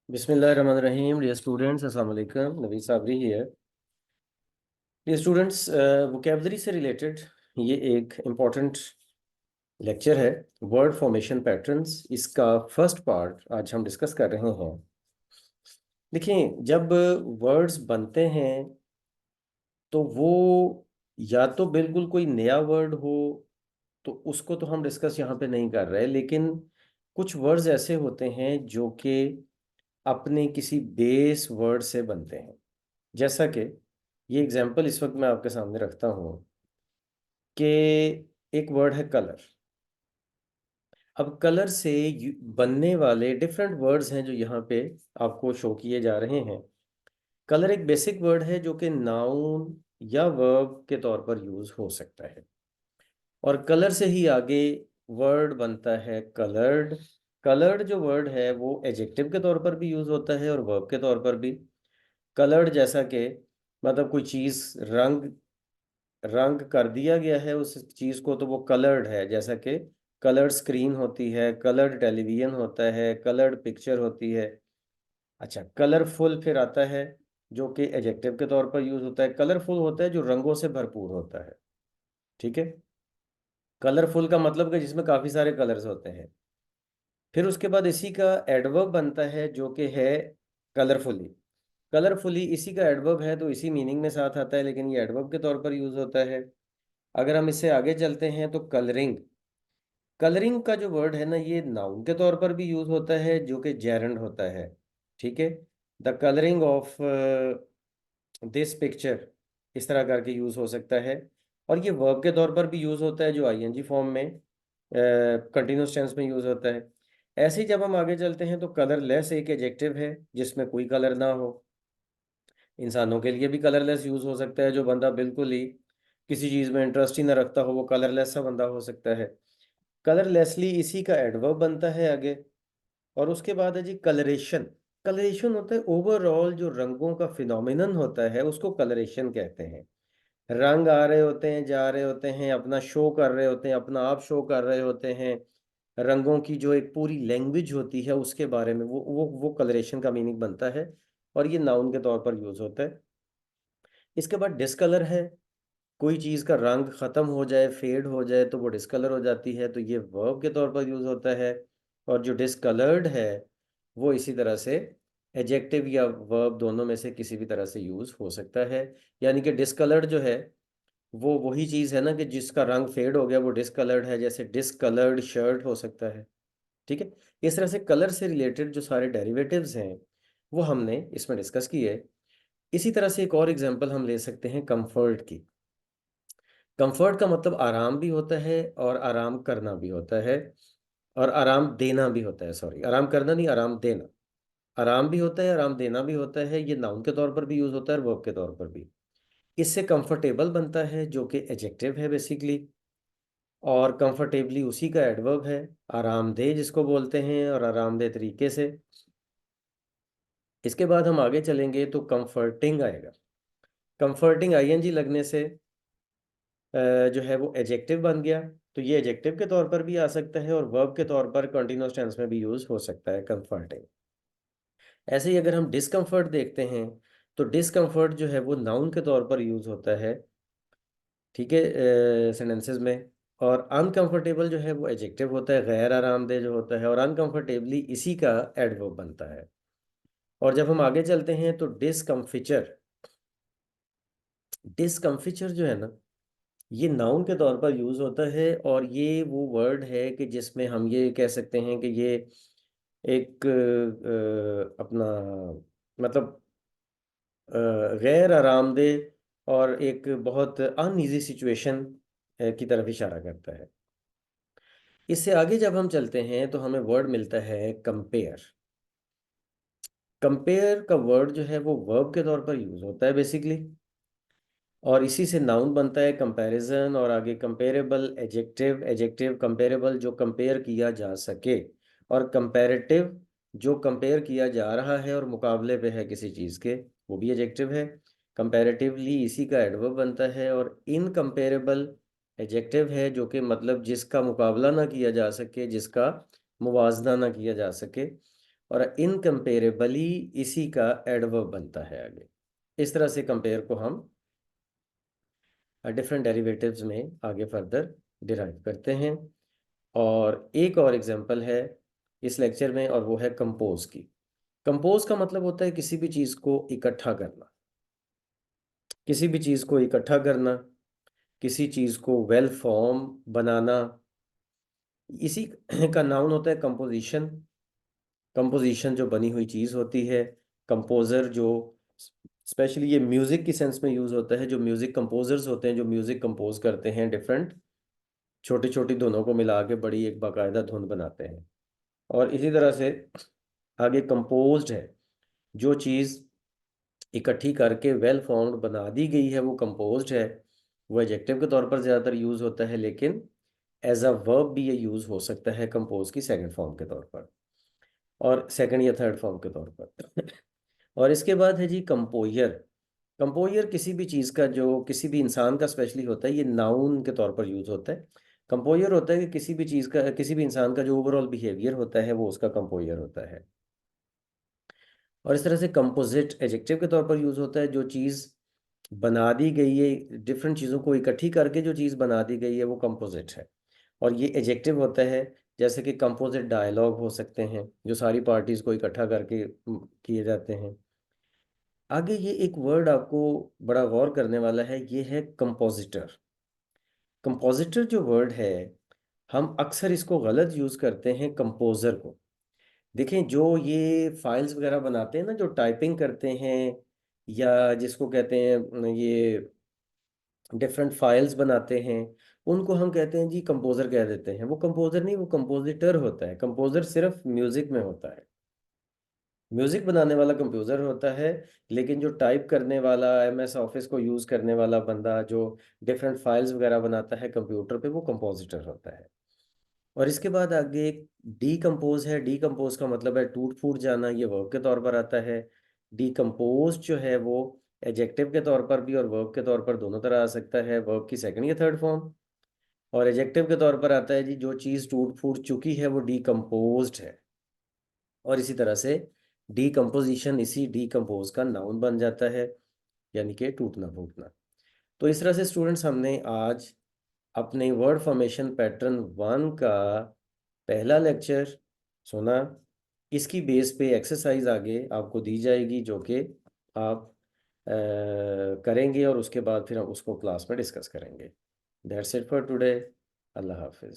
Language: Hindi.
बिस्मिल्लाहिर्रहमानिर्रहीम। डियर स्टूडेंट्स, अस्सलाम वालेकुम। नवीद साबरी है। डियर स्टूडेंट्स, वोकेबलरी से रिलेटेड ये एक इम्पॉर्टेंट लेक्चर है, वर्ड फॉर्मेशन पैटर्न्स। इसका फर्स्ट पार्ट आज हम डिस्कस कर रहे हैं। देखिए, जब वर्ड्स बनते हैं तो वो या तो बिल्कुल कोई नया वर्ड हो, तो उसको तो हम डिस्कस यहाँ पे नहीं कर रहे, लेकिन कुछ वर्ड्स ऐसे होते हैं जो कि अपने किसी बेस वर्ड से बनते हैं। जैसा कि ये एग्जाम्पल इस वक्त मैं आपके सामने रखता हूँ कि एक वर्ड है कलर। अब कलर से बनने वाले डिफरेंट वर्ड्स हैं जो यहाँ पे आपको शो किए जा रहे हैं। कलर एक बेसिक वर्ड है जो कि नाउन या वर्ब के तौर पर यूज हो सकता है, और कलर से ही आगे वर्ड बनता है कलर्ड। कलर्ड जो वर्ड है वो एजेक्टिव के तौर पर भी यूज होता है और वर्ब के तौर पर भी। कलर्ड जैसा कि मतलब कोई चीज़ रंग रंग कर दिया गया है उस चीज़ को, तो वो कलर्ड है। जैसा कि कलर्ड स्क्रीन होती है, कलर्ड टेलीविजन होता है, कलर्ड पिक्चर होती है। अच्छा, कलरफुल फिर आता है जो कि एडजेक्टिव के तौर पर यूज होता है। कलरफुल होता है जो रंगों से भरपूर होता है। ठीक है। कलरफुल का मतलब कि जिसमें काफ़ी सारे कलर्स होते हैं। फिर उसके बाद इसी का एडवर्ब बनता है जो कि है कलरफुली। कलरफुली इसी का एडवर्ब है तो इसी मीनिंग में साथ आता है, लेकिन ये एडवर्ब के तौर पर यूज होता है। अगर हम इससे आगे चलते हैं तो कलरिंग। कलरिंग का जो वर्ड है ना, ये नाउन के तौर पर भी यूज होता है जो कि जेरंड होता है। ठीक है। The colouring of this picture, इस तरह करके यूज हो सकता है। और ये वर्ब के तौर पर भी यूज होता है जो आईएनजी फॉर्म में कंटिन्यूस टेंस में यूज होता है। ऐसे ही जब हम आगे चलते हैं तो कलरलेस एक एडजेक्टिव है जिसमें कोई कलर ना हो। इंसानों के लिए भी कलरलेस यूज हो सकता है। जो बंदा बिल्कुल ही किसी चीज में इंटरेस्ट ही ना रखता हो वो कलरलेस सा बंदा हो सकता है। कलरलेसली इसी का एडवर्ब बनता है आगे। और उसके बाद है जी कलरेशन। कलरेशन होता है ओवरऑल जो रंगों का फिनोमिनन होता है उसको कलरेशन कहते हैं। रंग आ रहे होते हैं, जा रहे होते हैं, अपना शो कर रहे होते हैं, अपना आप शो कर रहे होते हैं। रंगों की जो एक पूरी लैंग्वेज होती है उसके बारे में वो कलरेशन का मीनिंग बनता है, और ये नाउन के तौर पर यूज होता है। इसके बाद डिसकलर है। कोई चीज़ का रंग ख़त्म हो जाए, फेड हो जाए, तो वो डिसकलर हो जाती है, तो ये वर्ब के तौर पर यूज़ होता है। और जो डिसकलर्ड है वो इसी तरह से एडजेक्टिव या वर्ब दोनों में से किसी भी तरह से यूज़ हो सकता है। यानी कि डिसकलर्ड जो है वो वही चीज़ है ना कि जिसका रंग फेड हो गया वो डिसकलर्ड है। जैसे डिसकलर्ड शर्ट हो सकता है। ठीक है। इस तरह से कलर से रिलेटेड जो सारे डेरिवेटिव्स हैं वो हमने इसमें डिस्कस किए। इसी तरह से एक और एग्जांपल हम ले सकते हैं कंफर्ट की। कंफर्ट का मतलब आराम भी होता है और आराम करना भी होता है, और आराम देना भी होता है। सॉरी, आराम करना नहीं, आराम देना। आराम भी होता है, आराम देना भी होता है। ये नाउन के तौर पर भी यूज होता है और वर्ब के तौर पर भी। इससे कंफर्टेबल बनता है जो कि एडजेक्टिव है बेसिकली, और कंफर्टेबली उसी का एडवर्ब है, आरामदेह जिसको बोलते हैं, और आरामदेह तरीके से। इसके बाद हम आगे चलेंगे तो कंफर्टिंग आएगा। कंफर्टिंग आईएनजी लगने से जो है वो एडजेक्टिव बन गया। तो ये एडजेक्टिव के तौर पर भी आ सकता है और वर्ब के तौर पर कंटिन्यूअस टेंस में भी यूज हो सकता है कंफर्टिंग। ऐसे ही अगर हम डिस्कम्फर्ट देखते हैं तो डिस्कम्फर्ट जो है वो नाउन के तौर पर यूज होता है। ठीक है, सेंटेंसेस में। और अनकंफर्टेबल जो है वो एडजेक्टिव होता है, गैर आरामदेह जो होता है, और अनकंफर्टेबली इसी का एडवर्ब बनता है। और जब हम आगे चलते हैं तो डिस्कम्फिचर। डिस्कम्फिचर जो है ना, ये नाउन के तौर पर यूज होता है, और ये वो वर्ड है कि जिसमें हम ये कह सकते हैं कि ये एक अपना मतलब गैर आरामदेह और एक बहुत अनईजी सिचुएशन की तरफ इशारा करता है। इससे आगे जब हम चलते हैं तो हमें वर्ड मिलता है कंपेयर। कंपेयर का वर्ड जो है वो वर्ब के तौर पर यूज होता है बेसिकली, और इसी से नाउन बनता है कंपैरिजन, और आगे कंपेरेबल एडजेक्टिव, एडजेक्टिव कंपेरेबल जो कंपेयर किया जा सके, और कंपैरेटिव जो कंपेयर किया जा रहा है और मुकाबले पे है किसी चीज़ के, वो भी एडजेक्टिव है। कंपैरेटिवली इसी का एडवर्ब बनता है। और इनकम्पेरेबल एडजेक्टिव है जो कि मतलब जिसका मुकाबला ना किया जा सके, जिसका मुवाजना ना किया जा सके। और इनकम्पेरेबली इसी का एडवर्ब बनता है आगे। इस तरह से कंपेयर को हम डिफरेंट डेरिवेटिव्स में आगे फर्दर डिराइव करते हैं। और एक और एग्जांपल है इस लेक्चर में, और वो है कंपोज की। कंपोज का मतलब होता है किसी भी चीज़ को इकट्ठा करना, किसी भी चीज़ को इकट्ठा करना, किसी चीज़ को वेल फॉर्म बनाना। इसी का नाउन होता है कंपोजिशन। कंपोजिशन जो बनी हुई चीज़ होती है, कंपोज़र जो स्पेशली ये म्यूज़िक की सेंस में यूज़ होता है, जो म्यूज़िक कंपोजर्स होते हैं, जो म्यूज़िक कंपोज करते हैं, डिफरेंट छोटी छोटी धुनों को मिला के बड़ी एक बाकायदा धुन बनाते हैं। और इसी तरह से आगे कंपोज्ड है, जो चीज़ इकट्ठी करके वेल फॉर्म्ड बना दी गई है वो कंपोज्ड है। वो एडजेक्टिव के तौर पर ज़्यादातर यूज़ होता है, लेकिन एज अ वर्ब भी ये यूज़ हो सकता है कंपोज की सेकंड फॉर्म के तौर पर, और सेकंड या थर्ड फॉर्म के तौर पर। और इसके बाद है जी कंपोयर। कंपोयर किसी भी चीज़ का, जो किसी भी इंसान का स्पेशली होता है, ये नाउन के तौर पर यूज़ होता है। कंपोयर होता है कि किसी भी चीज़ का, किसी भी इंसान का जो ओवरऑल बिहेवियर होता है वो उसका कंपोयर होता है। और इस तरह से कंपोजिट एडजेक्टिव के तौर पर यूज़ होता है, जो चीज़ बना दी गई है, डिफरेंट चीज़ों को इकट्ठी करके जो चीज़ बना दी गई है वो कंपोजिट है। और ये एडजेक्टिव होता है, जैसे कि कंपोजिट डायलॉग हो सकते हैं, जो सारी पार्टीज़ को इकट्ठा करके किए जाते हैं। आगे ये एक वर्ड आपको बड़ा गौर करने वाला है, ये है कंपोजिटर। कंपोजिटर जो वर्ड है, हम अक्सर इसको गलत यूज़ करते हैं कंपोज़र को। देखें, जो ये फाइल्स वगैरह बनाते हैं ना, जो टाइपिंग करते हैं, या जिसको कहते हैं ये डिफरेंट फाइल्स बनाते हैं, उनको हम कहते हैं जी कंपोज़र कह देते हैं। वो कंपोज़र नहीं, वो कंपोजिटर होता है। कंपोज़र सिर्फ म्यूज़िक में होता है, म्यूजिक बनाने वाला कंप्यूटर होता है। लेकिन जो टाइप करने वाला, एमएस ऑफिस को यूज़ करने वाला बंदा, जो डिफरेंट फाइल्स वगैरह बनाता है कंप्यूटर पे, वो कंपोजिटर होता है। और इसके बाद आगे डीकम्पोज है। डीकम्पोज का मतलब है टूट फूट जाना, ये वर्ब के तौर पर आता है। डीकम्पोज जो है वो एडजेक्टिव के तौर पर भी और वर्ब के तौर पर दोनों तरह आ सकता है, वर्ब की सेकंड या थर्ड फॉर्म। और एडजेक्टिव के तौर पर आता है जी, जो चीज़ टूट फूट चुकी है वो डीकम्पोज्ड है। और इसी तरह से डीकम्पोजिशन इसी डीकम्पोज का नाउन बन जाता है, यानी कि टूटना फूटना। तो इस तरह से स्टूडेंट्स, हमने आज अपने वर्ड फॉर्मेशन पैटर्न 1 का पहला लेक्चर सुना। इसकी बेस पे एक्सरसाइज आगे आपको दी जाएगी, जो कि आप करेंगे, और उसके बाद फिर हम उसको क्लास में डिस्कस करेंगे। That's it for today. अल्लाह हाफिज़।